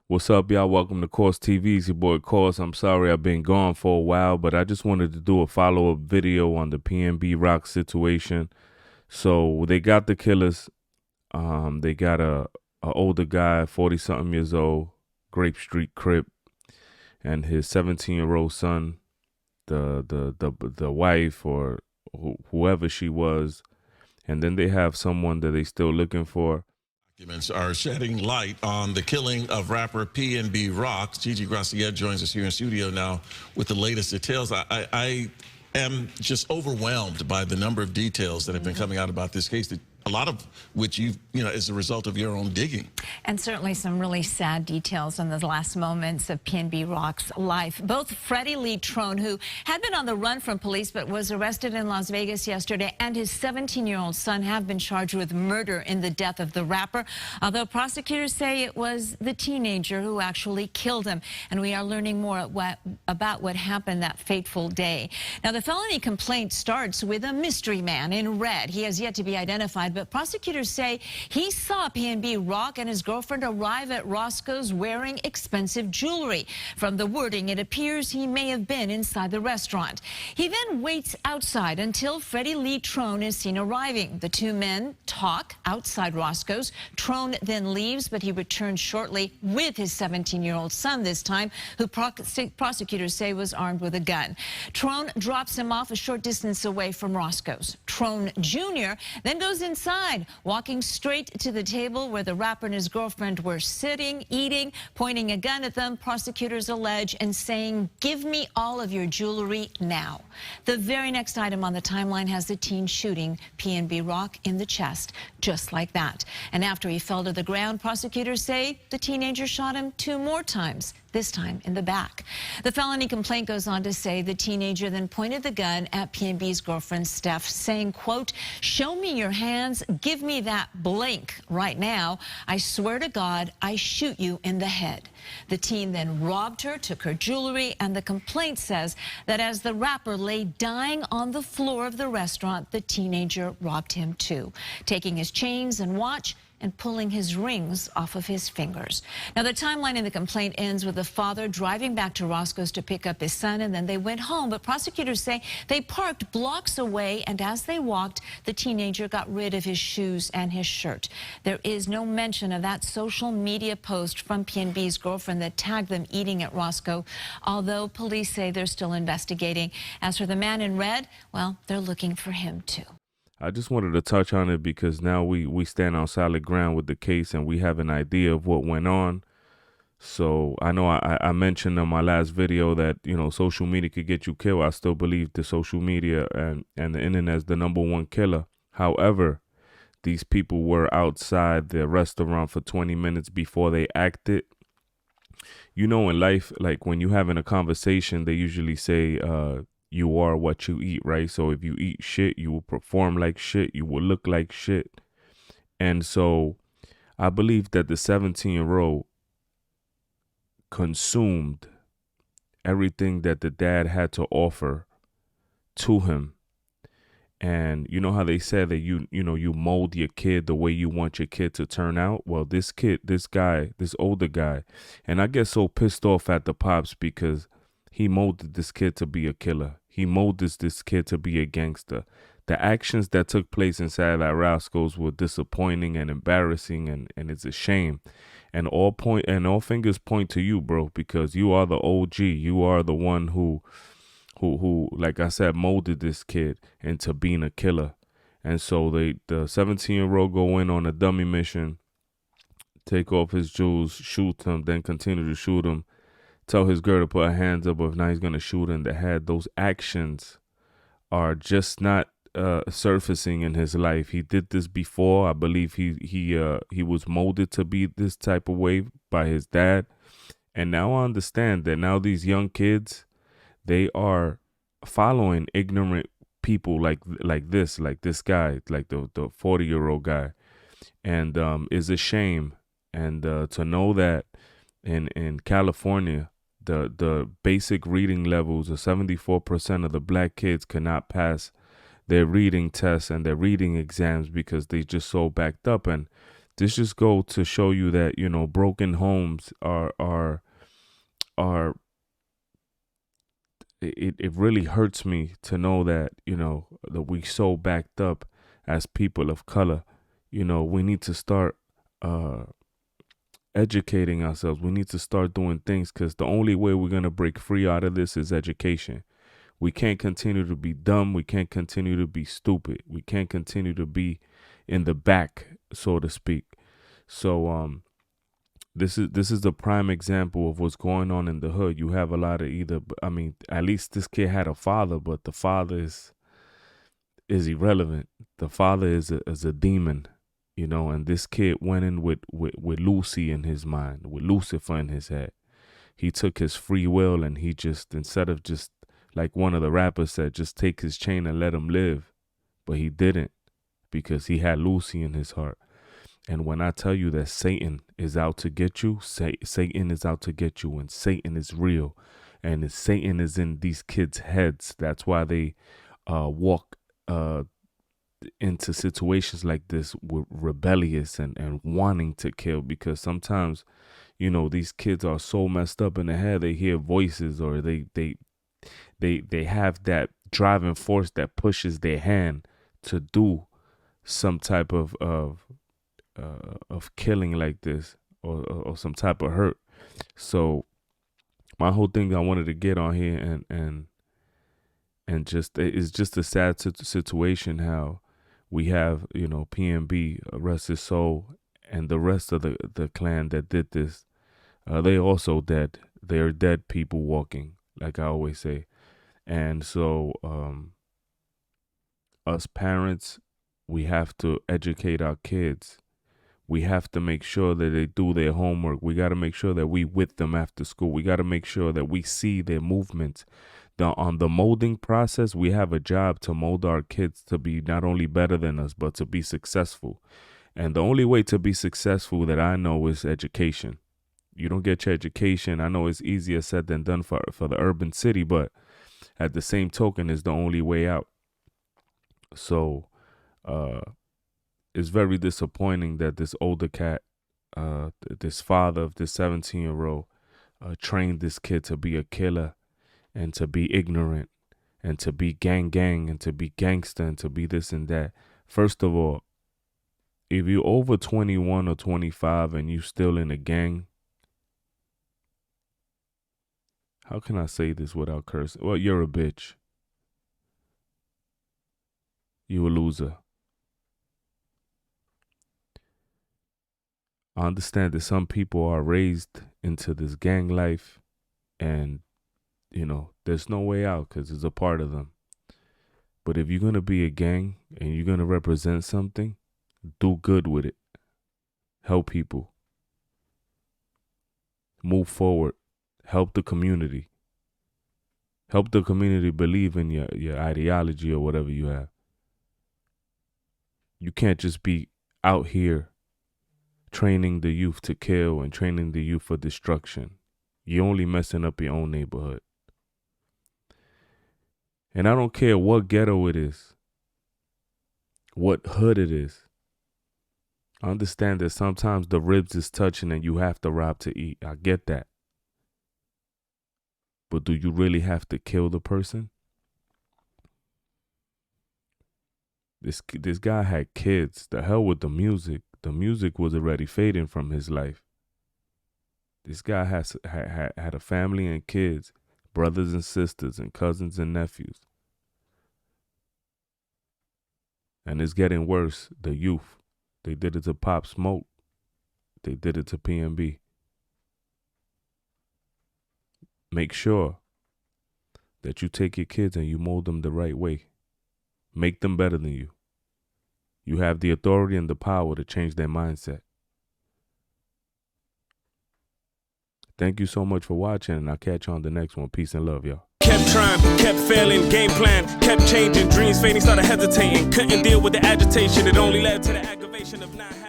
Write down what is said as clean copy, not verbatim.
What's up, y'all? Welcome to Course TV. It's your boy Course. I'm sorry I've been gone for a while, but I just wanted to do a follow-up video on the PNB Rock situation. So they got the killers. They got a older guy, 40 something years old, Grape Street Crip, and his 17-year-old son, the wife or whoever she was, and then they have someone that they still looking for. Documents are shedding light on the killing of rapper PNB Rock. Gigi Graciette joins us here in studio now with the latest details. I am just overwhelmed by the number of details that have been coming out about this case, a lot of which as a result of your own digging. And certainly some really sad details on the last moments of PNB Rock's life. Both Freddie Lee Trone, who had been on the run from police but was arrested in Las Vegas yesterday, and his 17-year-old son have been charged with murder in the death of the rapper, although prosecutors say it was the teenager who actually killed him. And we are learning more about what happened that fateful day. Now, the felony complaint starts with a mystery man in red. He has yet to be identified, but prosecutors say he saw PNB Rock and his girlfriend arrive at Roscoe's wearing expensive jewelry. From the wording, it appears he may have been inside the restaurant. He then waits outside until Freddie Lee Trone is seen arriving. The two men talk outside Roscoe's. Trone then leaves, but he returns shortly with his 17-year-old son this time, who prosecutors say was armed with a gun. Trone drops him off a short distance away from Roscoe's. Trone Jr. then goes inside, walking straight to the table where the rapper and his girlfriend were sitting, eating, pointing a gun at them, prosecutors allege, and saying, "Give me all of your jewelry now." The very next item on the timeline has the teen shooting PNB Rock in the chest, just like that. And after he fell to the ground, prosecutors say the teenager shot him 2 more times, this time in the back. The felony complaint goes on to say the teenager then pointed the gun at PNB's girlfriend, Steph, saying, quote, "Show me your hands, give me that blank right now. I swear to God, I shoot you in the head." The teen then robbed her, took her jewelry, and the complaint says that as the rapper lay dying on the floor of the restaurant, the teenager robbed him too, taking his chains and watch and pulling his rings off of his fingers. Now, the timeline in the complaint ends with the father driving back to Roscoe's to pick up his son, and then they went home. But prosecutors say they parked blocks away, and as they walked, the teenager got rid of his shoes and his shirt. There is no mention of that social media post from PNB's girlfriend that tagged them eating at Roscoe, although police say they're still investigating. As for the man in red, well, they're looking for him too. I just wanted to touch on it because now we stand on solid ground with the case and we have an idea of what went on. So I know I mentioned in my last video that, social media could get you killed. I still believe the social media and the internet is the #1 killer. However, these people were outside the restaurant for 20 minutes before they acted. In life, like when you're having a conversation, they usually say, you are what you eat, right? So if you eat shit, you will perform like shit. You will look like shit. And so I believe that the 17-year-old consumed everything that the dad had to offer to him. And you know how they said that you mold your kid the way you want your kid to turn out? Well, this older guy, and I get so pissed off at the pops because he molded this kid to be a killer. He molded this kid to be a gangster. The actions that took place inside that Roscoe's were disappointing and embarrassing, and it's a shame. And all fingers point to you, bro, because you are the OG. You are the one who, like I said, molded this kid into being a killer. And so the 17-year-old go in on a dummy mission, take off his jewels, shoot him, then continue to shoot him. Tell his girl to put her hands up, but if not, he's going to shoot her in the head. Those actions are just not surfacing in his life. He did this before. I believe he was molded to be this type of way by his dad. And now I understand that now these young kids, they are following ignorant people like this guy, like the 40-year-old guy. And it's a shame. And to know that in California, the basic reading levels of 74% of the black kids cannot pass their reading tests and their reading exams because they just so backed up. And this just go to show you that, you know, broken homes are it really hurts me to know that, you know, that we so backed up as people of color. You know, we need to start educating ourselves. We need to start doing things, because the only way we're going to break free out of this is education. We can't continue to be dumb. We can't continue to be stupid. We can't continue to be in the back, so to speak. So this is the prime example of what's going on in the hood. You have a lot of at least this kid had a father, but the father is irrelevant. The father is a demon, you know, and this kid went in with Lucy in his mind, with Lucifer in his head. He took his free will, and he just, instead of just, like one of the rappers said, just take his chain and let him live. But he didn't, because he had Lucy in his heart. And when I tell you that Satan is out to get you, Satan is out to get you, and Satan is real. And Satan is in these kids' heads. That's why they walk into situations like this with rebellious and wanting to kill, because sometimes, you know, these kids are so messed up in the head, they hear voices, or they have that driving force that pushes their hand to do some type of killing like this, or some type of hurt. So my whole thing I wanted to get on here and just, it's just a sad situation how we have, you know, PNB, rest his soul, and the rest of the clan that did this. They also dead. They are dead people walking, like I always say. And so us parents, we have to educate our kids. We have to make sure that they do their homework. We got to make sure that we with them after school. We got to make sure that we see their movements. On the molding process, we have a job to mold our kids to be not only better than us, but to be successful. And the only way to be successful that I know is education. You don't get your education. I know it's easier said than done for the urban city, but at the same token, is the only way out. So it's very disappointing that this older cat, this father of this 17-year-old, trained this kid to be a killer, and to be ignorant, and to be gang, and to be gangster, and to be this and that. First of all, if you're over 21 or 25 and you still in a gang, how can I say this without cursing? Well, you're a bitch. You a loser. I understand that some people are raised into this gang life, and, you know, there's no way out because it's a part of them. But if you're going to be a gang and you're going to represent something, do good with it. Help people. Move forward. Help the community. Help the community believe in your ideology or whatever you have. You can't just be out here training the youth to kill and training the youth for destruction. You're only messing up your own neighborhood. And I don't care what ghetto it is, what hood it is. I understand that sometimes the ribs is touching and you have to rob to eat. I get that. But do you really have to kill the person? This guy had kids. The hell with the music. The music was already fading from his life. This guy had a family and kids, brothers and sisters and cousins and nephews. And it's getting worse. The youth. They did it to Pop Smoke. They did it to PNB. Make sure that you take your kids and you mold them the right way. Make them better than you. You have the authority and the power to change their mindset. Thank you so much for watching, and I'll catch you on the next one. Peace and love, y'all. Kept trying, kept failing, game plan, kept changing, dreams fading, started hesitating, couldn't deal with the agitation, it only led to the aggravation of not having